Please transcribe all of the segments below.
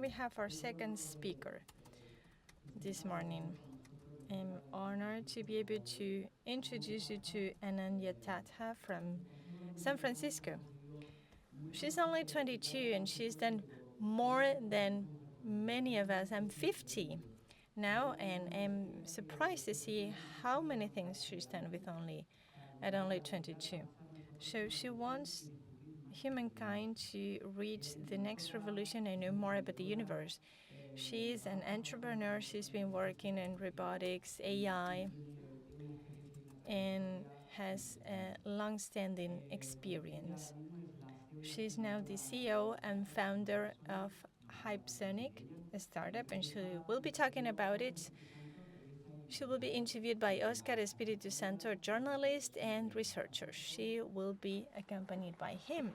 we have our second speaker this morning. I'm honored to be able to introduce you to Ananya Chadha from San Francisco. She's only 22 and she's done more than many of us. I'm 50 now and I'm surprised to see how many things she's done at only 22. So she wants humankind to reach the next revolution and know more about the universe. She is an entrepreneur. She's been working in robotics, AI, and has a long-standing experience. She's now the CEO and founder of Hypesonic, a startup, and she will be talking about it. She will be interviewed by Oscar Espiritu Santo, a journalist and researcher. She will be accompanied by him.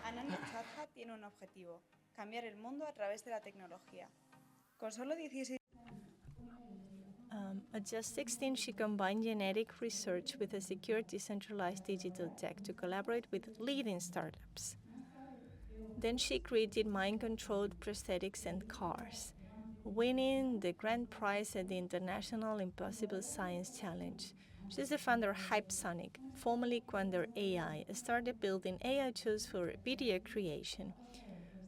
Ananya Chadha tiene un objetivo: cambiar el mundo a través de la tecnología. Con solo 16 At just 16, she combined genetic research with a secure, decentralized digital tech to collaborate with leading startups. Then she created mind-controlled prosthetics and cars, winning the grand prize at the International Impossible Science Challenge. She's the founder of Hypesonic, formerly Quander AI, a startup building AI tools for video creation.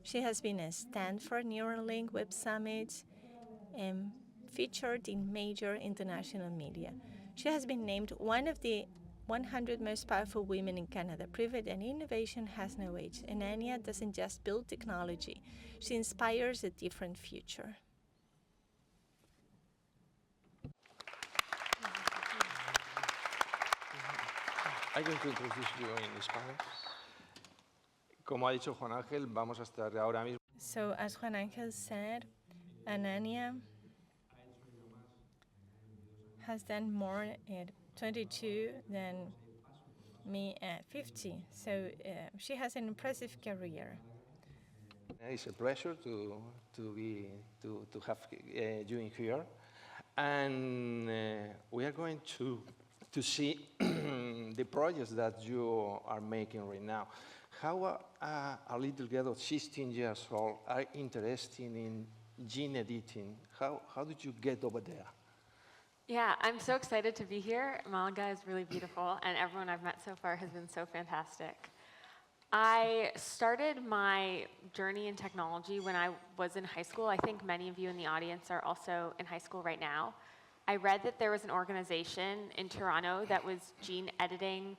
She has been at Stanford Neuralink Web Summit and featured in major international media. She has been named one of the 100 most powerful women in Canada, proving that innovation has no age. Ananya doesn't just build technology, she inspires a different future. I'm going to introduce you in Spanish. Como ha dicho Juan Ángel, vamos a estar ahora mismo. So, as Juan Ángel said, Ananya has done more at 22 than me at 50. So she has an impressive career. It's a pleasure to have you in here, and we are going to see the projects that you are making right now. How a little girl of 16 years old are interested in gene editing? How did you get over there? Yeah, I'm so excited to be here. Malaga is really beautiful, and everyone I've met so far has been so fantastic. I started my journey in technology when I was in high school. I think many of you in the audience are also in high school right now. I read that there was an organization in Toronto that was gene editing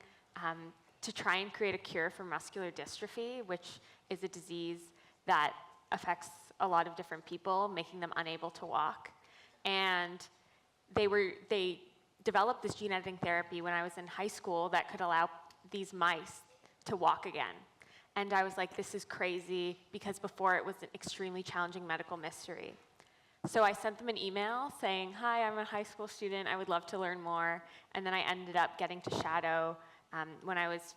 to try and create a cure for muscular dystrophy, which is a disease that affects a lot of different people, making them unable to walk. And they developed this gene editing therapy when I was in high school that could allow these mice to walk again. And I was like, this is crazy, because before it was an extremely challenging medical mystery. So I sent them an email saying, hi, I'm a high school student, I would love to learn more. And then I ended up getting to shadow when I was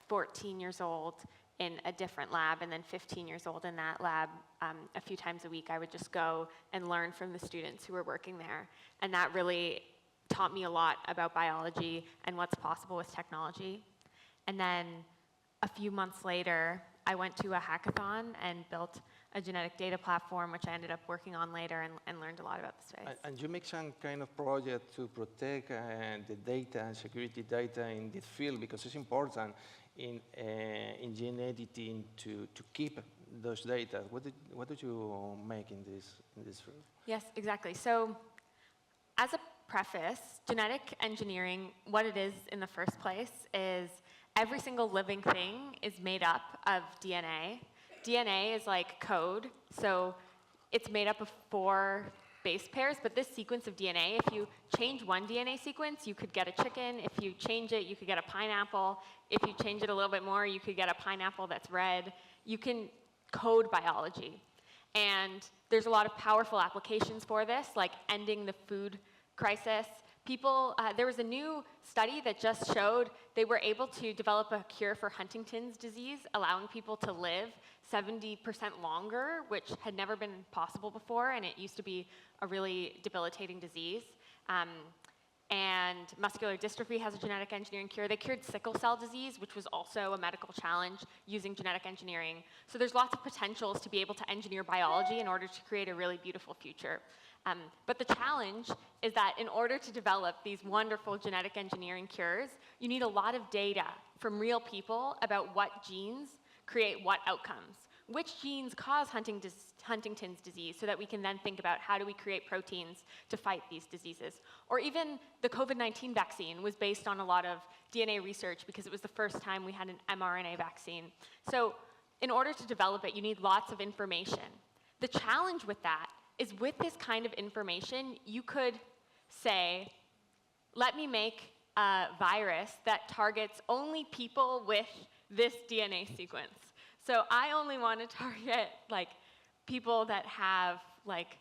14 years old in a different lab, and then 15 years old in that lab. A few times a week I would just go and learn from the students who were working there. And that really taught me a lot about biology and what's possible with technology. And then a few months later, I went to a hackathon and built a genetic data platform, which I ended up working on later and learned a lot about the space. And you make some kind of project to protect the data and security data in this field, because it's important in gene editing to keep those data. What did you make in this field? Yes, exactly. So as a preface, genetic engineering, what it is in the first place is every single living thing is made up of DNA. DNA is like code, so it's made up of 4 base pairs, but this sequence of DNA, if you change one DNA sequence, you could get a chicken. If you change it, you could get a pineapple. If you change it a little bit more, you could get a pineapple that's red. You can code biology. And there's a lot of powerful applications for this, like ending the food crisis. There was a new study that just showed they were able to develop a cure for Huntington's disease, allowing people to live 70% longer, which had never been possible before, and it used to be a really debilitating disease. and muscular dystrophy has a genetic engineering cure. They cured sickle cell disease, which was also a medical challenge using genetic engineering. So there's lots of potentials to be able to engineer biology in order to create a really beautiful future. But the challenge is that in order to develop these wonderful genetic engineering cures, you need a lot of data from real people about what genes create what outcomes. Which genes cause Huntington's disease, so that we can then think about how do we create proteins to fight these diseases. Or even the COVID-19 vaccine was based on a lot of DNA research because it was the first time we had an mRNA vaccine. So in order to develop it, you need lots of information. The challenge with that is with this kind of information, you could say, let me make a virus that targets only people with this DNA sequence. So I only want to target like people that have like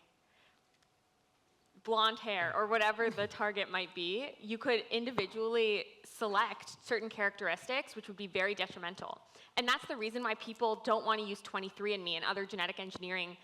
blonde hair or whatever the target might be. You could individually select certain characteristics, which would be very detrimental. And that's the reason why people don't want to use 23andMe and other genetic engineering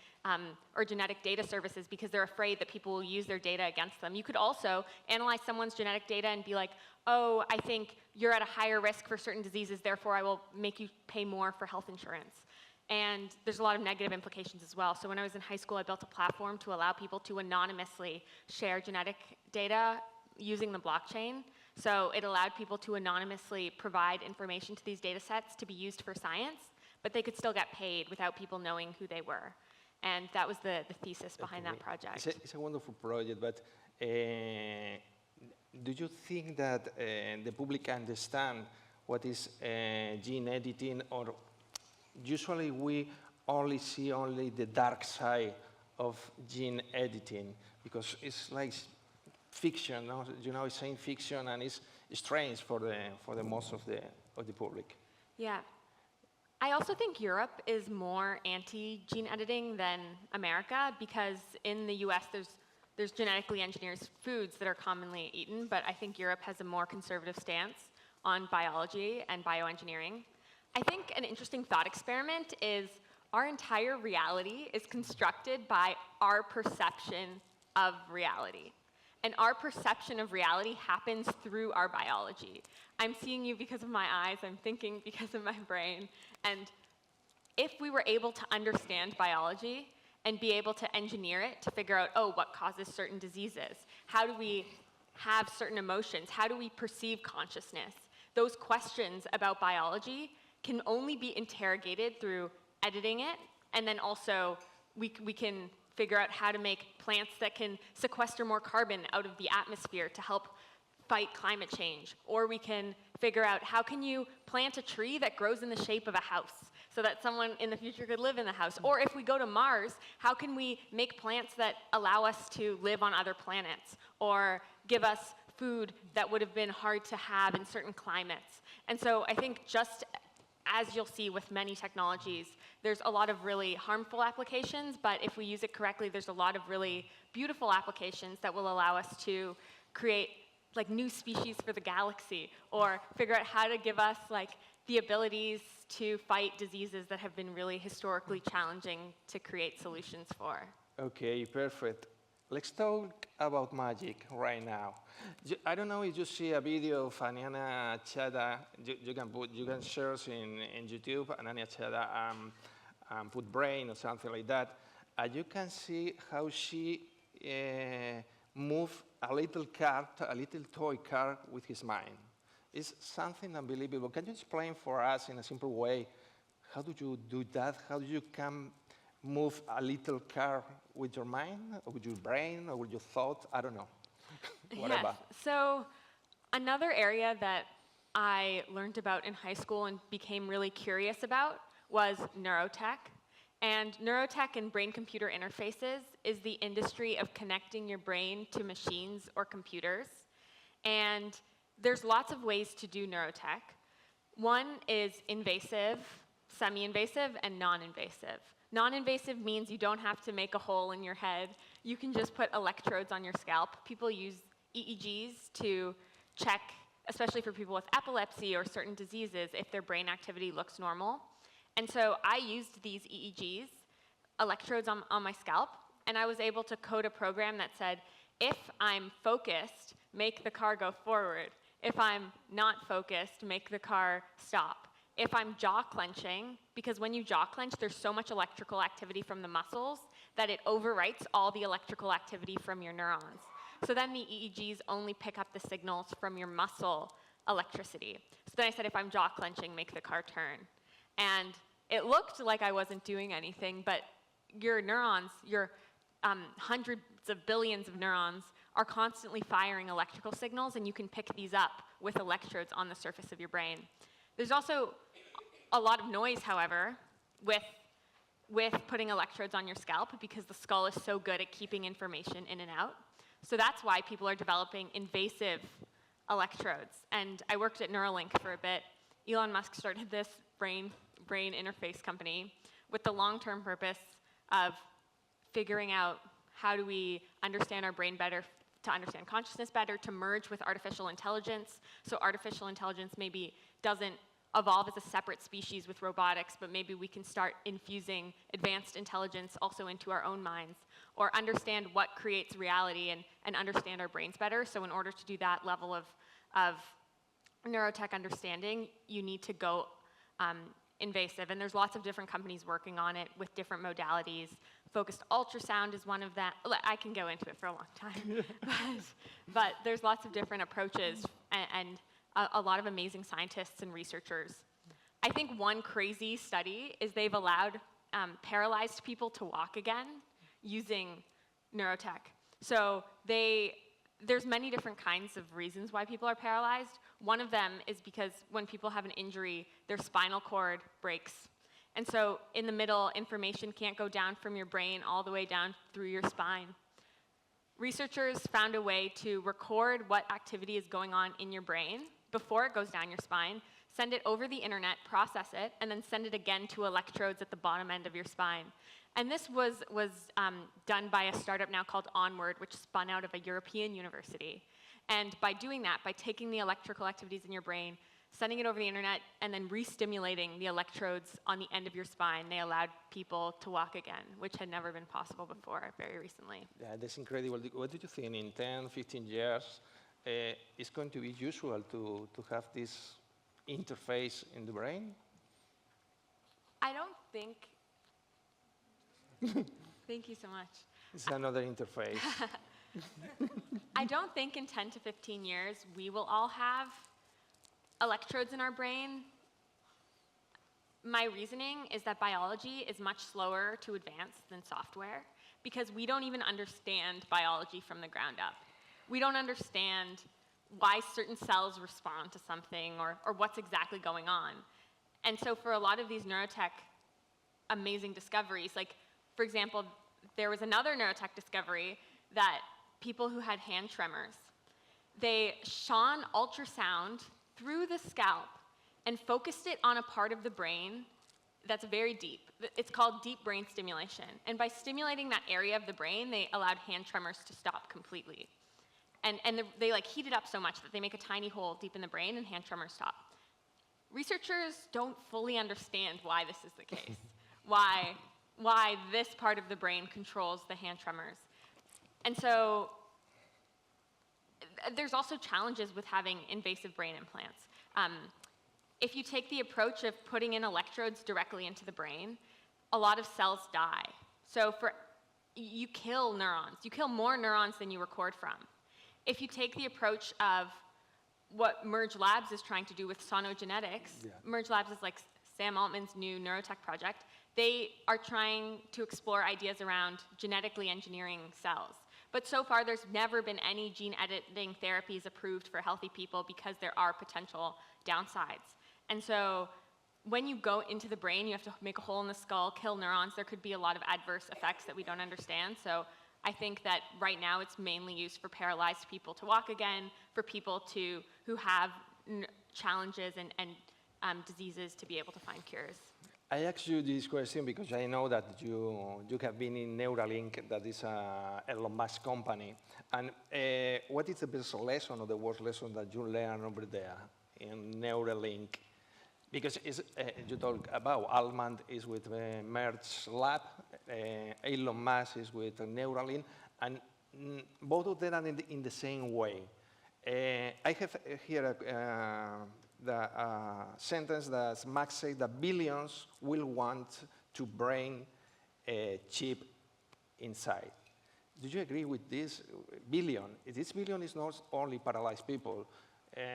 or genetic data services, because they're afraid that people will use their data against them. You could also analyze someone's genetic data and be like, oh, I think you're at a higher risk for certain diseases, therefore I will make you pay more for health insurance. And there's a lot of negative implications as well. So when I was in high school, I built a platform to allow people to anonymously share genetic data using the blockchain. So it allowed people to anonymously provide information to these data sets to be used for science, but they could still get paid without people knowing who they were. And that was the thesis behind that project. It's a wonderful project, but do you think that the public understand what is gene editing, or usually we only see the dark side of gene editing, because it's like fiction, no? You know, it's science fiction, and it's strange for the most of the public. Yeah. I also think Europe is more anti-gene editing than America, because in the US there's genetically engineered foods that are commonly eaten, but I think Europe has a more conservative stance on biology and bioengineering. I think an interesting thought experiment is our entire reality is constructed by our perception of reality. And our perception of reality happens through our biology. I'm seeing you because of my eyes, I'm thinking because of my brain. And if we were able to understand biology and be able to engineer it to figure out, oh, what causes certain diseases? How do we have certain emotions? How do we perceive consciousness? Those questions about biology can only be interrogated through editing it, and then also we can figure out how to make plants that can sequester more carbon out of the atmosphere to help fight climate change. Or we can figure out how can you plant a tree that grows in the shape of a house so that someone in the future could live in the house. Or if we go to Mars, how can we make plants that allow us to live on other planets or give us food that would have been hard to have in certain climates. And so I think just as you'll see with many technologies, there's a lot of really harmful applications, but if we use it correctly, there's a lot of really beautiful applications that will allow us to create like new species for the galaxy, or figure out how to give us like the abilities to fight diseases that have been really historically challenging to create solutions for. Okay, perfect. Let's talk about magic right now. I don't know if you see a video of Ananya, Chadha. You can search in YouTube Ananya, Chadha, put brain or something like that. And you can see how she moved a little car, a little toy car with his mind. It's something unbelievable. Can you explain for us in a simple way, how do you do that? How do you move a little car with your mind, or with your brain, or with your thought? I don't know. Whatever. Yes. So another area that I learned about in high school and became really curious about was neurotech. And neurotech and brain-computer interfaces is the industry of connecting your brain to machines or computers. And there's lots of ways to do neurotech. One is invasive, semi-invasive, and non-invasive. Non-invasive means you don't have to make a hole in your head. You can just put electrodes on your scalp. People use EEGs to check, especially for people with epilepsy or certain diseases, if their brain activity looks normal. And so I used these EEGs, electrodes on my scalp, and I was able to code a program that said, if I'm focused, make the car go forward. If I'm not focused, make the car stop. If I'm jaw clenching, because when you jaw clench, there's so much electrical activity from the muscles that it overwrites all the electrical activity from your neurons. So then the EEGs only pick up the signals from your muscle electricity. So then I said, if I'm jaw clenching, make the car turn. And it looked like I wasn't doing anything, but your neurons, your hundreds of billions of neurons, are constantly firing electrical signals, and you can pick these up with electrodes on the surface of your brain. There's also a lot of noise, however, with putting electrodes on your scalp, because the skull is so good at keeping information in and out. So that's why people are developing invasive electrodes. And I worked at Neuralink for a bit. Elon Musk started this brain interface company with the long-term purpose of figuring out how do we understand our brain better, to understand consciousness better, to merge with artificial intelligence. So artificial intelligence maybe doesn't evolve as a separate species with robotics, but maybe we can start infusing advanced intelligence also into our own minds, or understand what creates reality and understand our brains better. So in order to do that level of neurotech understanding, you need to go invasive. And there's lots of different companies working on it with different modalities. Focused ultrasound is one of them. I can go into it for a long time. but there's lots of different approaches and a lot of amazing scientists and researchers. I think one crazy study is they've allowed paralyzed people to walk again using neurotech. So there's many different kinds of reasons why people are paralyzed. One of them is because when people have an injury, their spinal cord breaks. And so in the middle, information can't go down from your brain all the way down through your spine. Researchers found a way to record what activity is going on in your brain before it goes down your spine, send it over the internet, process it, and then send it again to electrodes at the bottom end of your spine. And this was done by a startup now called Onward, which spun out of a European university. And by doing that, by taking the electrical activities in your brain, sending it over the internet, and then re-stimulating the electrodes on the end of your spine, they allowed people to walk again, which had never been possible before very recently. Yeah, that's incredible. What do you think in 10, 15 years, it's going to be usual to have this interface in the brain? I don't think... Thank you so much. It's another interface. I don't think in 10 to 15 years we will all have electrodes in our brain. My reasoning is that biology is much slower to advance than software, because we don't even understand biology from the ground up. We don't understand why certain cells respond to something or what's exactly going on. And so for a lot of these neurotech amazing discoveries, like, for example, there was another neurotech discovery that people who had hand tremors, they shone ultrasound through the scalp and focused it on a part of the brain that's very deep. It's called deep brain stimulation. And by stimulating that area of the brain, they allowed hand tremors to stop completely. And they like heat it up so much that they make a tiny hole deep in the brain and hand tremors stop. Researchers don't fully understand why this is the case, why this part of the brain controls the hand tremors. And so there's also challenges with having invasive brain implants. If you take the approach of putting in electrodes directly into the brain, a lot of cells die. So you kill neurons. You kill more neurons than you record from. If you take the approach of what Merge Labs is trying to do with sonogenetics, Merge Labs is like Sam Altman's new neurotech project. They are trying to explore ideas around genetically engineering cells. But so far, there's never been any gene editing therapies approved for healthy people because there are potential downsides. And so when you go into the brain, you have to make a hole in the skull, kill neurons. There could be a lot of adverse effects that we don't understand. So I think that right now it's mainly used for paralyzed people to walk again, for people who have challenges and diseases to be able to find cures. I asked you this question because I know that you have been in Neuralink, that is Elon Musk company. And what is the best lesson or the worst lesson that you learned over there in Neuralink? Because you talk about Altman is with Merge Lab, Elon Musk is with Neuralink, and both of them are in the same way. I have here the sentence that Max said that billions will want to bring a chip inside. Do you agree with this billion? This billion is not only paralyzed people.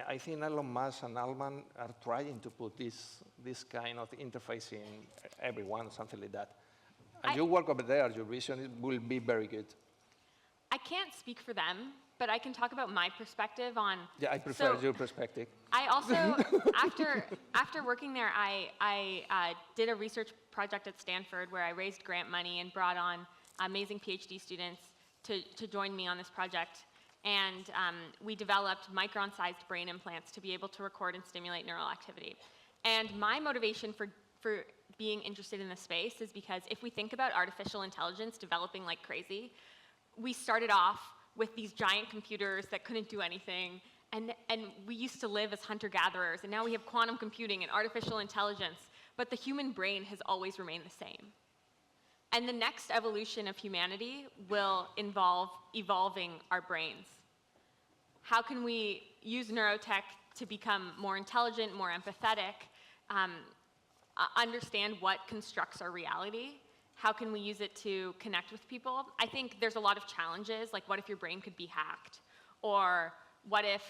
I think Elon Musk and Alman are trying to put this kind of interface in everyone, something like that. And you work over there, your vision will be very good. I can't speak for them, but I can talk about my perspective on. Yeah, I prefer your perspective. I also, after working there, I did a research project at Stanford where I raised grant money and brought on amazing PhD students to join me on this project. And we developed micron-sized brain implants to be able to record and stimulate neural activity. And my motivation for being interested in this space is because if we think about artificial intelligence developing like crazy, we started off with these giant computers that couldn't do anything, and we used to live as hunter-gatherers, and now we have quantum computing and artificial intelligence, but the human brain has always remained the same. And the next evolution of humanity will involve evolving our brains. How can we use neurotech to become more intelligent, more empathetic, understand what constructs our reality? How can we use it to connect with people? I think there's a lot of challenges, like what if your brain could be hacked? Or what if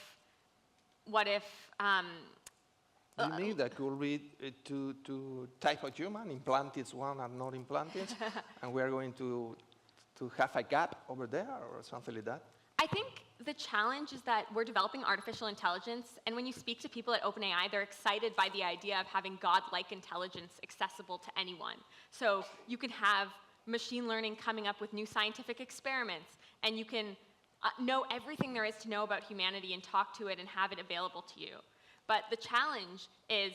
You mean that could be to type of human, implanted one and not implanted, and we are going to have a gap over there or something like that? I think the challenge is that we're developing artificial intelligence, and when you speak to people at OpenAI, they're excited by the idea of having God-like intelligence accessible to anyone. So you can have machine learning coming up with new scientific experiments, and you can know everything there is to know about humanity and talk to it and have it available to you. But the challenge is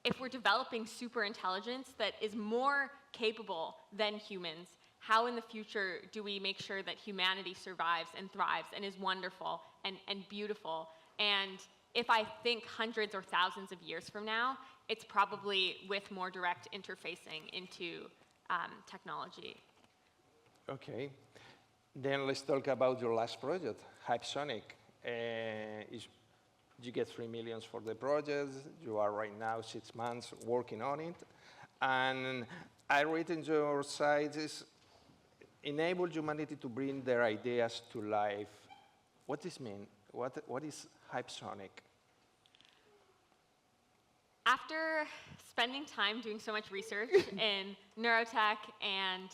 if we're developing super intelligence that is more capable than humans, how in the future do we make sure that humanity survives and thrives and is wonderful and beautiful? And if I think hundreds or thousands of years from now, it's probably with more direct interfacing into technology. Okay. Then let's talk about your last project, Hypesonic. You get 3 million for the project. You are right now 6 months working on it. And I read in your site is enable humanity to bring their ideas to life. What does this mean? What is Hypesonic? After spending time doing so much research in neurotech and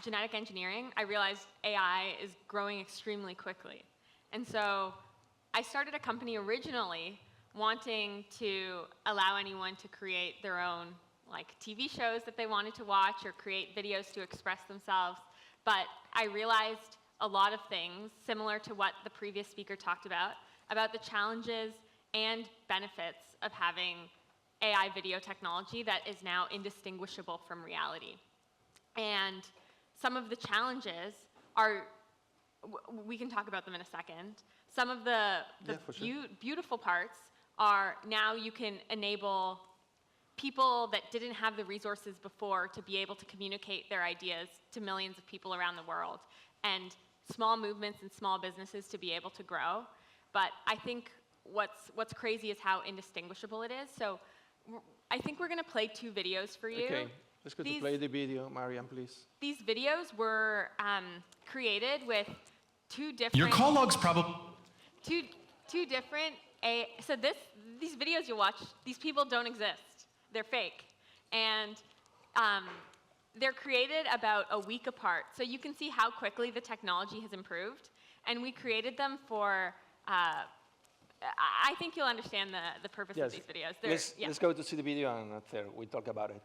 genetic engineering, I realized AI is growing extremely quickly. And so I started a company originally wanting to allow anyone to create their own TV shows that they wanted to watch or create videos to express themselves. But I realized a lot of things, similar to what the previous speaker talked about the challenges and benefits of having AI video technology that is now indistinguishable from reality. And some of the challenges are, we can talk about them in a second. Some of the beautiful parts are now you can enable people that didn't have the resources before to be able to communicate their ideas to millions of people around the world, and small movements and small businesses to be able to grow. But I think what's crazy is how indistinguishable it is. So I think we're going to play 2 videos for you. Okay, let's go to play the video, Mariam, please. These videos were created with 2 different... Your call log's probably... Two different... So these videos you watch, these people don't exist. They're fake. And they're created about a week apart. So you can see how quickly the technology has improved. And we created them for... I think you'll understand the purpose of these videos. Let's go to see the video and after we talk about it.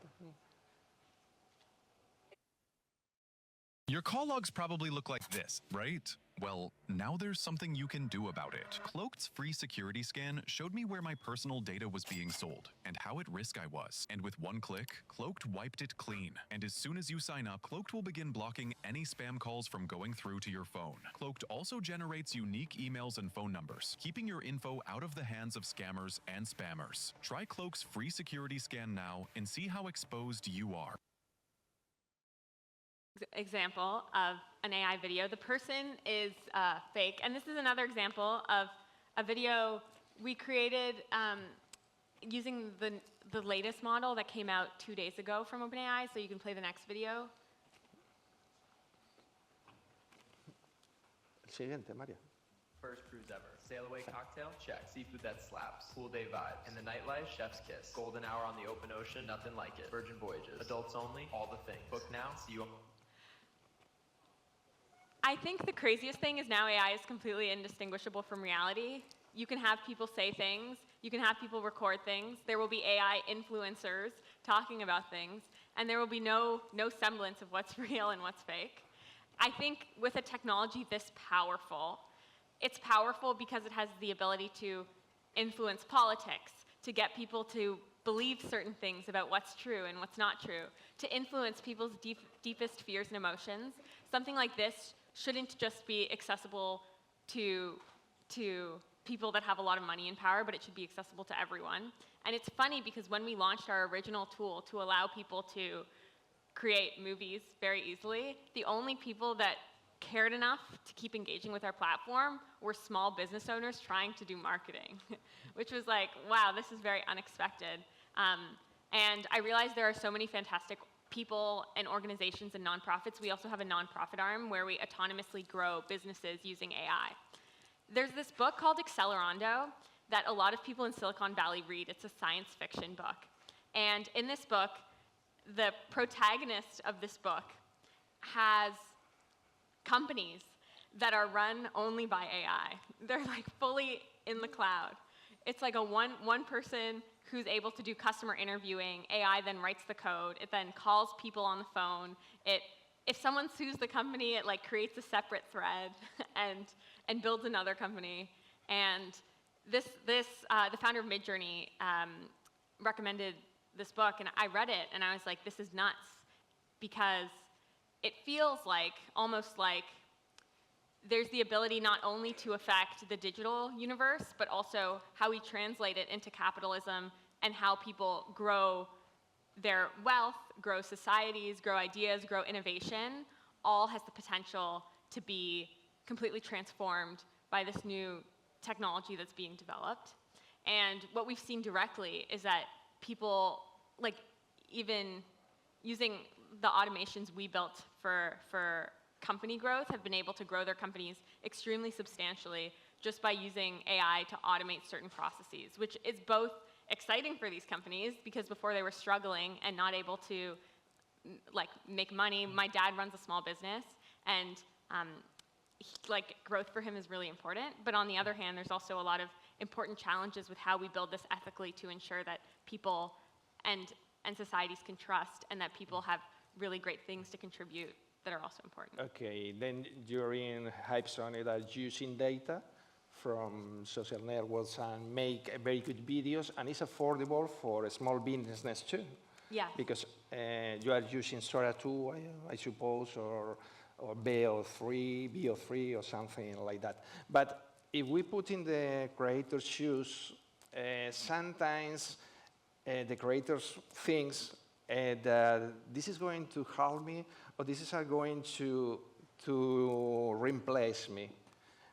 Your call logs probably look like this, right? Well, now there's something you can do about it. Cloaked's free security scan showed me where my personal data was being sold and how at risk I was. And with one click, Cloaked wiped it clean. And as soon as you sign up, Cloaked will begin blocking any spam calls from going through to your phone. Cloaked also generates unique emails and phone numbers, keeping your info out of the hands of scammers and spammers. Try Cloak's free security scan now and see how exposed you are. Example of an AI video. The person is fake, and this is another example of a video we created using the latest model that came out 2 days ago from OpenAI, so you can play the next video. El siguiente, Mario. First cruise ever. Sail away cocktail? Check. Seafood that slaps. Pool day vibes. In the nightlife? Chef's kiss. Golden hour on the open ocean? Nothing like it. Virgin voyages. Adults only? All the things. Book now. See you on... I think the craziest thing is now AI is completely indistinguishable from reality. You can have people say things. You can have people record things. There will be AI influencers talking about things. And there will be no semblance of what's real and what's fake. I think with a technology this powerful, it's powerful because it has the ability to influence politics, to get people to believe certain things about what's true and what's not true, to influence people's deepest fears and emotions. Something like this shouldn't just be accessible to people that have a lot of money and power, but it should be accessible to everyone. And it's funny because when we launched our original tool to allow people to create movies very easily, the only people that cared enough to keep engaging with our platform were small business owners trying to do marketing, which was like, wow, this is very unexpected. And I realized there are so many fantastic people and organizations and nonprofits. We also have a nonprofit arm where we autonomously grow businesses using AI. There's this book called Accelerando that a lot of people in Silicon Valley read. It's a science fiction book. And in this book, the protagonist of this book has companies that are run only by AI. They're like fully in the cloud. It's like a one person who's able to do customer interviewing. AI then writes the code. It then calls people on the phone. If someone sues the company, it like creates a separate thread and builds another company. And the founder of Midjourney recommended this book, and I read it, and I was like, this is nuts, because it feels like, almost like, there's the ability not only to affect the digital universe, but also how we translate it into capitalism and how people grow their wealth, grow societies, grow ideas, grow innovation, all has the potential to be completely transformed by this new technology that's being developed. And what we've seen directly is that people, like even using the automations we built for company growth, have been able to grow their companies extremely substantially just by using AI to automate certain processes, which is both exciting for these companies because before they were struggling and not able to like make money. My dad runs a small business, and growth for him is really important. But on the other hand, there's also a lot of important challenges with how we build this ethically to ensure that people and societies can trust, and that people have really great things to contribute that are also important. Okay, then you're in Hypesonic that using data from social networks and make very good videos, and it's affordable for a small business too. Yeah. Because you are using Sora 2, I suppose, or BO3 or something like that. But if we put in the creator's shoes, sometimes the creators thinks that this is going to help me, or this is going to replace me.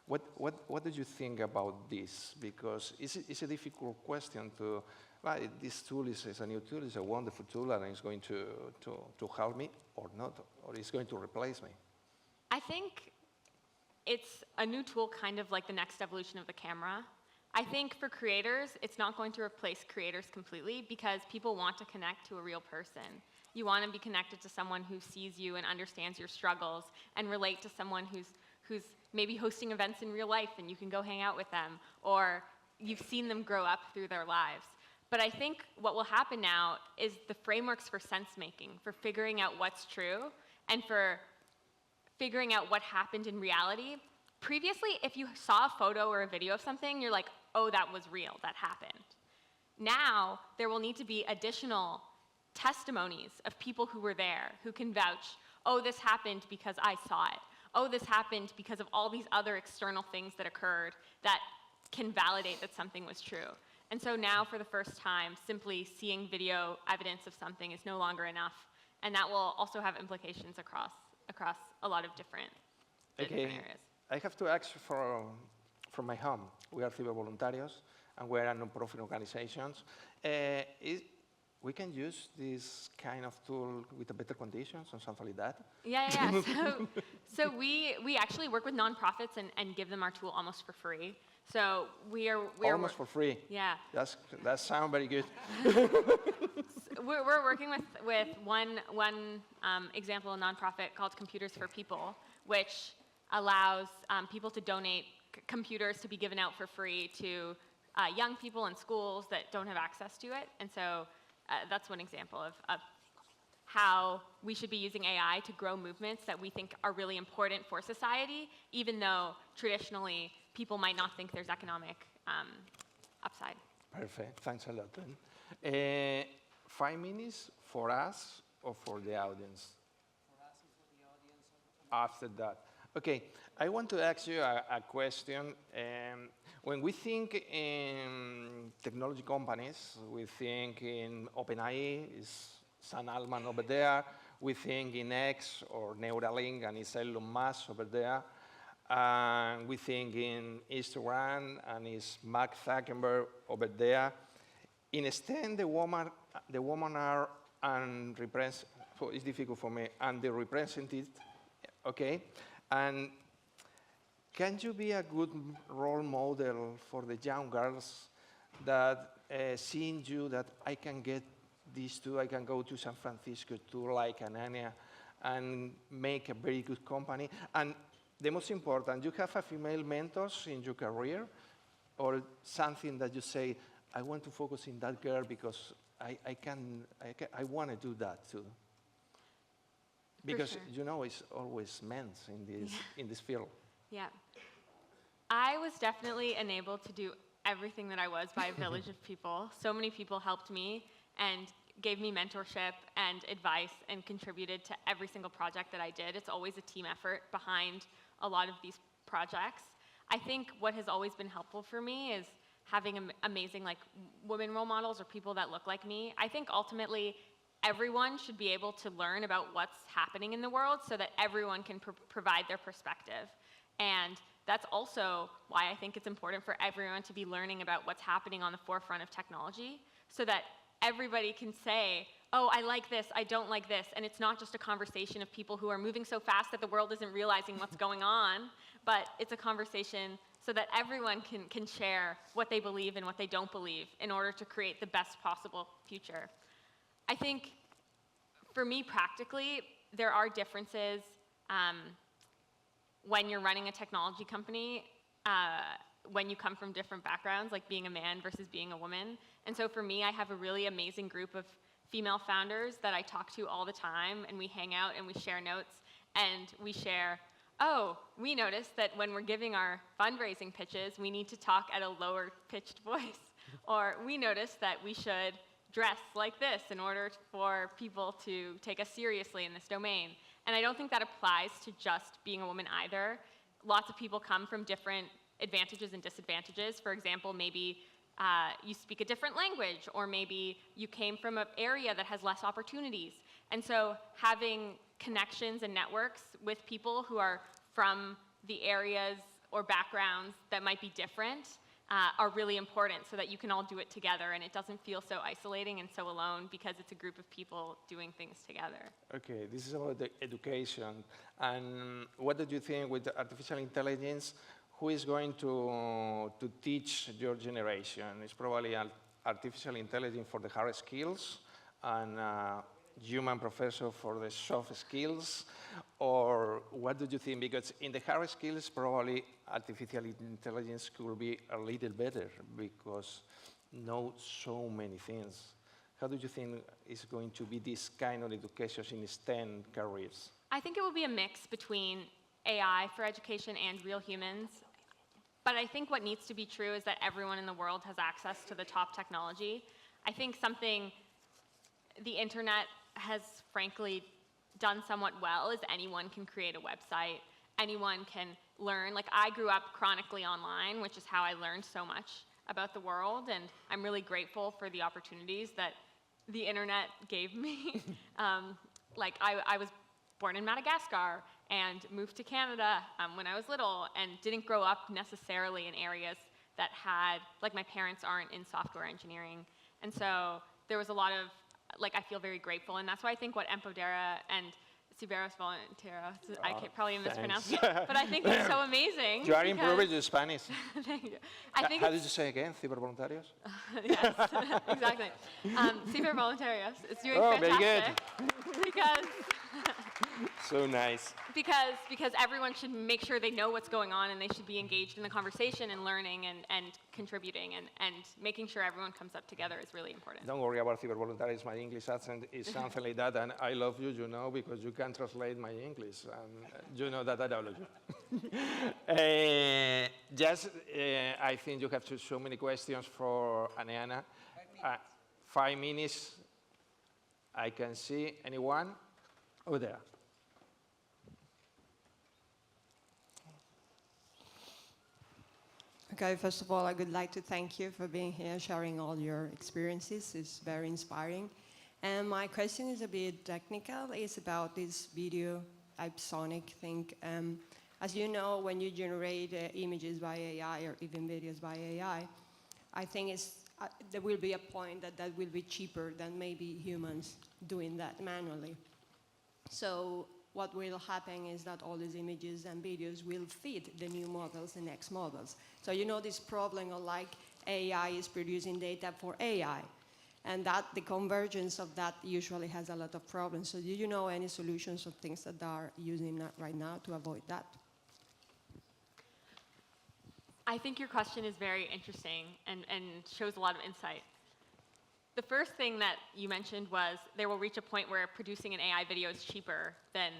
What do you think about this? Because it's a difficult question to, well, this tool is a new tool, it's a wonderful tool, and it's going to help me or not, or it's going to replace me. I think it's a new tool, kind of like the next evolution of the camera. I think for creators, it's not going to replace creators completely because people want to connect to a real person. You want to be connected to someone who sees you and understands your struggles, and relate to someone who's maybe hosting events in real life and you can go hang out with them, or you've seen them grow up through their lives. But I think what will happen now is the frameworks for sense-making, for figuring out what's true, and for figuring out what happened in reality. Previously, if you saw a photo or a video of something, you're like, oh, that was real, that happened. Now, there will need to be additional testimonies of people who were there, who can vouch, oh, this happened because I saw it. Oh, this happened because of all these other external things that occurred that can validate that something was true. And so now, for the first time, simply seeing video evidence of something is no longer enough. And that will also have implications across a lot of different areas. I have to ask from my home. We are Cyber Voluntarios, and we are non-profit organizations. We can use this kind of tool with a better conditions or something like that? Yeah. So we actually work with nonprofits and give them our tool almost for free. So we're almost for free. Yeah. That sounds very good. We're working with one example, a nonprofit called Computers for People, which allows people to donate computers to be given out for free to young people in schools that don't have access to it. And so that's one example of how we should be using AI to grow movements that we think are really important for society, even though traditionally people might not think there's economic upside. Perfect. Thanks a lot. Then. 5 minutes for us or for the audience? For us and for the audience. After that. Okay, I want to ask you a question. When we think in technology companies, we think in OpenAI, is Sam Altman over there. We think in X or Neuralink, and it's Elon Musk over there. And we think in Instagram, and it's Mark Zuckerberg over there. Instead, the woman are unrepresented, so it's difficult for me, underrepresented, okay? And can you be a good role model for the young girls that seeing you that I can get these two, I can go to San Francisco too, like Ananya, and make a very good company? And the most important, you have a female mentors in your career, or something that you say, I want to focus in that girl because I want to do that too. Because sure. you know it's always men in this field. Yeah. I was definitely enabled to do everything that I was by a village of people. So many people helped me and gave me mentorship and advice and contributed to every single project that I did. It's always a team effort behind a lot of these projects. I think what has always been helpful for me is having amazing women role models or people that look like me. I think ultimately everyone should be able to learn about what's happening in the world so that everyone can provide their perspective. And that's also why I think it's important for everyone to be learning about what's happening on the forefront of technology so that everybody can say, oh, I like this, I don't like this, and it's not just a conversation of people who are moving so fast that the world isn't realizing what's going on, but it's a conversation so that everyone can share what they believe and what they don't believe in order to create the best possible future. I think, for me practically, there are differences when you're running a technology company, when you come from different backgrounds, like being a man versus being a woman. And so for me, I have a really amazing group of female founders that I talk to all the time, and we hang out and we share notes, and we share, oh, we noticed that when we're giving our fundraising pitches, we need to talk at a lower pitched voice. Or we noticed that we should dress like this in order for people to take us seriously in this domain. And I don't think that applies to just being a woman either. Lots of people come from different advantages and disadvantages. For example, maybe you speak a different language, or maybe you came from an area that has less opportunities. And so having connections and networks with people who are from the areas or backgrounds that might be different are really important so that you can all do it together and it doesn't feel so isolating and so alone because it's a group of people doing things together. Okay, this is about the education. And what do you think with artificial intelligence? Who is going to teach your generation? It's probably artificial intelligence for the hard skills and human professor for the soft skills, or what do you think? Because in the hard skills, probably artificial intelligence could be a little better because know so many things. How do you think is going to be this kind of education in STEM careers? I think it will be a mix between AI for education and real humans. But I think what needs to be true is that everyone in the world has access to the top technology. I think something the internet has frankly done somewhat well is anyone can create a website, anyone can learn. Like, I grew up chronically online, which is how I learned so much about the world, and I'm really grateful for the opportunities that the internet gave me. I was born in Madagascar and moved to Canada when I was little and didn't grow up necessarily in areas that had, like my parents aren't in software engineering. And so there was a lot of, like I feel very grateful. And that's why I think what Empodera and Ciberos Volunteros, I probably mispronounced it, but I think it's so amazing. You are improving your Spanish. Thank you. I think How did you say again? Cibervoluntarios? yes, exactly. Ciber Voluntarios is doing very fantastic. good. Because So nice. because everyone should make sure they know what's going on and they should be engaged in the conversation and learning and contributing and making sure everyone comes up together is really important. Don't worry about Cibervoluntarios. My English accent is something like that, and I love you, you know, because you can translate my English, and you know that I love you. I think you have so many questions for Ananya. 5 minutes. I can see anyone over there. Okay, first of all, I would like to thank you for being here, sharing all your experiences. It's very inspiring. And my question is a bit technical. It's about this video Sonic thing. As you know, when you generate images by AI or even videos by AI, I think there will be a point that will be cheaper than maybe humans doing that manually. So what will happen is that all these images and videos will feed the new models, the next models. So you know this problem of like AI is producing data for AI, and that the convergence of that usually has a lot of problems. So do you know any solutions or things that are using that right now to avoid that? I think your question is very interesting and shows a lot of insight. The first thing that you mentioned was there will reach a point where producing an AI video is cheaper than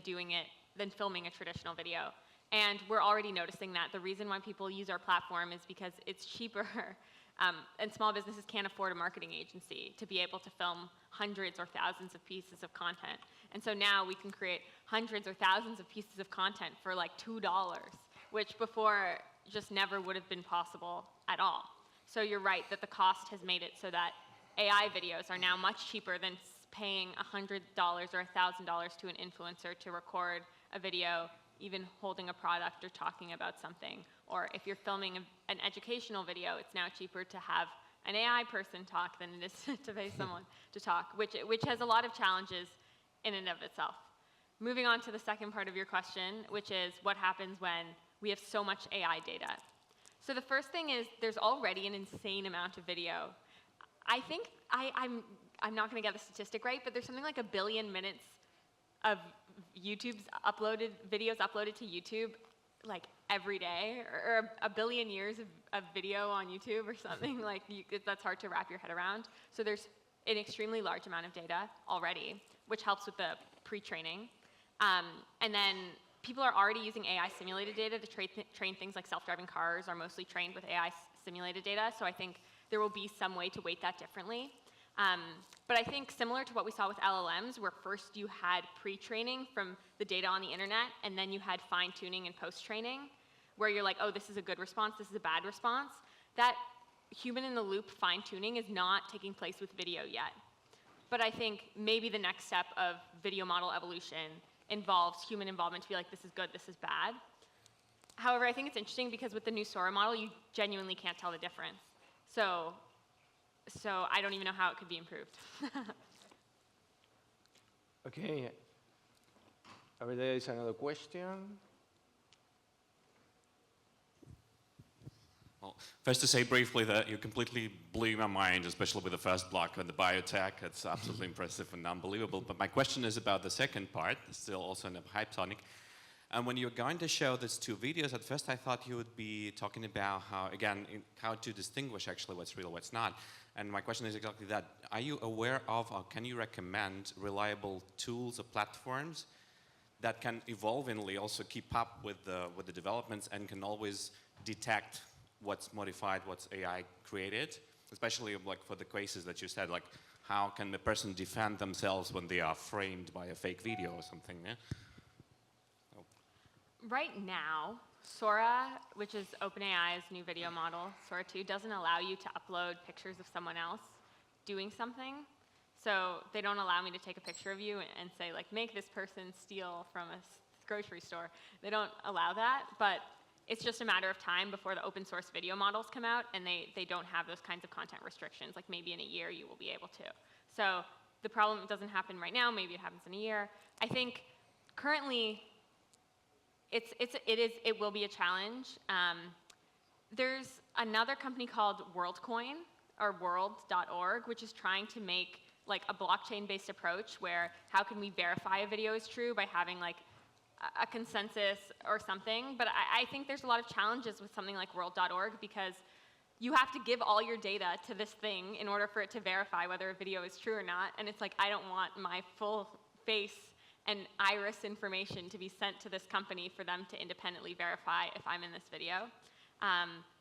filming a traditional video. And we're already noticing that. The reason why people use our platform is because it's cheaper. And small businesses can't afford a marketing agency to be able to film hundreds or thousands of pieces of content. And so now we can create hundreds or thousands of pieces of content for like $2, which before just never would have been possible at all. So you're right that the cost has made it so that AI videos are now much cheaper than paying $100 or $1,000 to an influencer to record a video, even holding a product or talking about something. Or if you're filming an educational video, it's now cheaper to have an AI person talk than it is to pay someone to talk, which has a lot of challenges in and of itself. Moving on to the second part of your question, which is what happens when we have so much AI data. So the first thing is there's already an insane amount of video. I think, I'm not going to get the statistic right, but there's something like 1 billion minutes of videos uploaded to YouTube like every day, or 1 billion years of video on YouTube or something. Like that's hard to wrap your head around. So there's an extremely large amount of data already, which helps with the pre-training. And then people are already using AI simulated data to train things like self-driving cars are mostly trained with AI simulated data. So I think there will be some way to weight that differently. But I think similar to what we saw with LLMs, where first you had pre-training from the data on the internet, and then you had fine-tuning and post-training, where you're like, oh, this is a good response, this is a bad response. That human-in-the-loop fine-tuning is not taking place with video yet. But I think maybe the next step of video model evolution involves human involvement to be like, this is good, this is bad. However, I think it's interesting because with the new Sora model, you genuinely can't tell the difference. So I don't even know how it could be improved. Okay. Over there is another question. Well, first to say briefly that you completely blew my mind, especially with the first block on the biotech. It's absolutely impressive and unbelievable. But my question is about the second part, still also in the Hypesonic. And when you're going to show these two videos, at first I thought you would be talking about how to distinguish actually what's real, what's not. And my question is exactly that. Are you aware of, or can you recommend reliable tools or platforms that can evolvingly also keep up with the developments and can always detect what's modified, what's AI created, especially like for the cases that you said, like how can the person defend themselves when they are framed by a fake video or something? Yeah? Right now, Sora, which is OpenAI's new video model, Sora 2, doesn't allow you to upload pictures of someone else doing something. So they don't allow me to take a picture of you and say, like, make this person steal from a grocery store. They don't allow that, but it's just a matter of time before the open source video models come out, and they don't have those kinds of content restrictions. Like, maybe in a year you will be able to. So the problem doesn't happen right now, maybe it happens in a year. I think currently it will be a challenge. There's another company called WorldCoin, or world.org, which is trying to make like a blockchain-based approach where how can we verify a video is true by having like a consensus or something. But I think there's a lot of challenges with something like world.org because you have to give all your data to this thing in order for it to verify whether a video is true or not. And it's like, I don't want my full face and iris information to be sent to this company for them to independently verify if I'm in this video.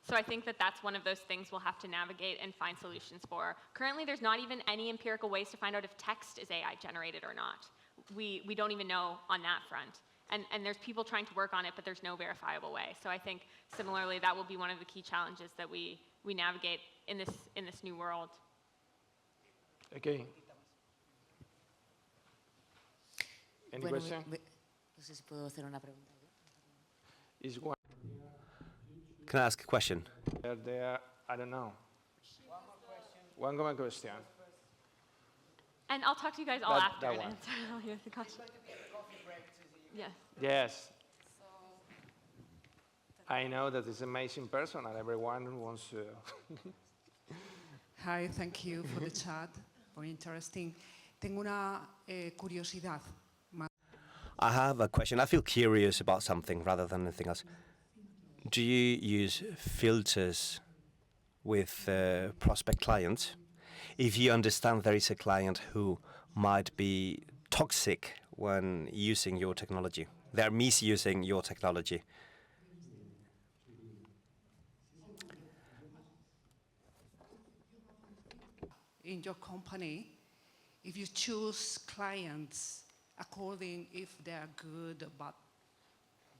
So I think that that's one of those things we'll have to navigate and find solutions for. Currently, there's not even any empirical ways to find out if text is AI generated or not. We don't even know on that front. And there's people trying to work on it, but there's no verifiable way. So I think similarly, that will be one of the key challenges that we navigate in this new world. Okay. Any question? No sé si puedo hacer una pregunta. Is one Can I ask a question? there? I don't know. One more question. And I'll talk to you guys all That- after that and one. answer all your questions. Yes. Yes. I know that it's an amazing person and everyone wants to. Hi, thank you for the chat. Very interesting. Tengo una curiosidad. I have a question. I feel curious about something rather than anything else. Do you use filters with prospect clients? If you understand there is a client who might be toxic when using your technology, they're misusing your technology. In your company, if you choose clients according if they are good or bad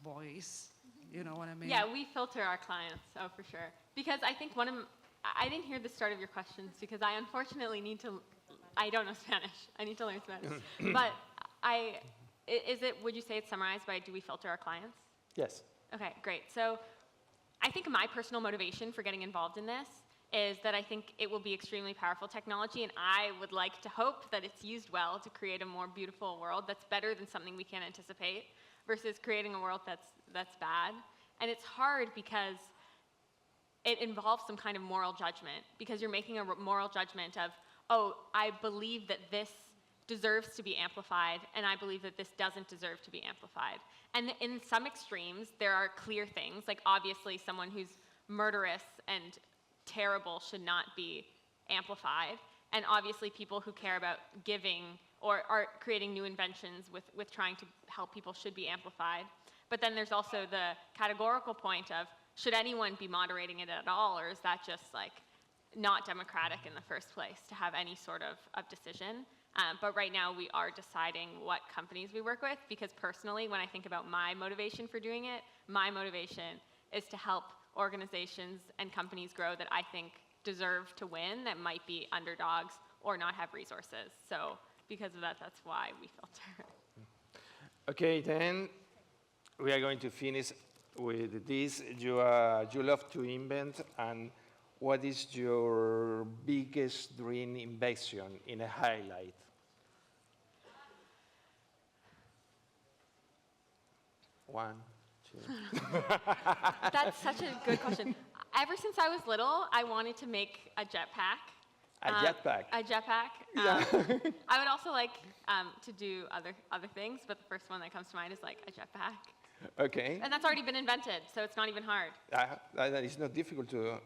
boys, you know what I mean? Yeah, we filter our clients, oh, for sure. Because I think I didn't hear the start of your questions because I unfortunately I don't know Spanish. I need to learn Spanish. But would you say it's summarized by do we filter our clients? Yes. Okay, great. So I think my personal motivation for getting involved in this is that I think it will be extremely powerful technology, and I would like to hope that it's used well to create a more beautiful world that's better than something we can't anticipate versus creating a world that's bad. And it's hard because it involves some kind of moral judgment, because you're making a moral judgment of, oh, I believe that this deserves to be amplified, and I believe that this doesn't deserve to be amplified. And in some extremes, there are clear things, like obviously someone who's murderous and terrible should not be amplified, and obviously people who care about giving or are creating new inventions with trying to help people should be amplified. But then there's also the categorical point of, should anyone be moderating it at all, or is that just like not democratic in the first place to have any sort of decision? But right now we are deciding what companies we work with, because personally, when I think about my motivation for doing it, my motivation is to help organizations and companies grow that I think deserve to win, that might be underdogs or not have resources. So because of that, that's why we filter. Okay, then we are going to finish with this. You love to invent, and what is your biggest dream invention in a highlight? One, two. That's such a good question. Ever since I was little, I wanted to make a jetpack. A jetpack? A jetpack. Yeah. I would also like to do other things, but the first one that comes to mind is like a jetpack. Okay. And that's already been invented, so it's not even hard. That is not difficult to.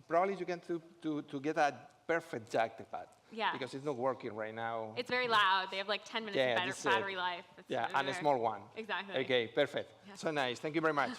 Probably you can to get a perfect jetpack. Yeah. Because it's not working right now. It's very loud. They have like 10 minutes of battery life. It's yeah, and a very- small one. Exactly. Okay, perfect. Yeah. So nice. Thank you very much.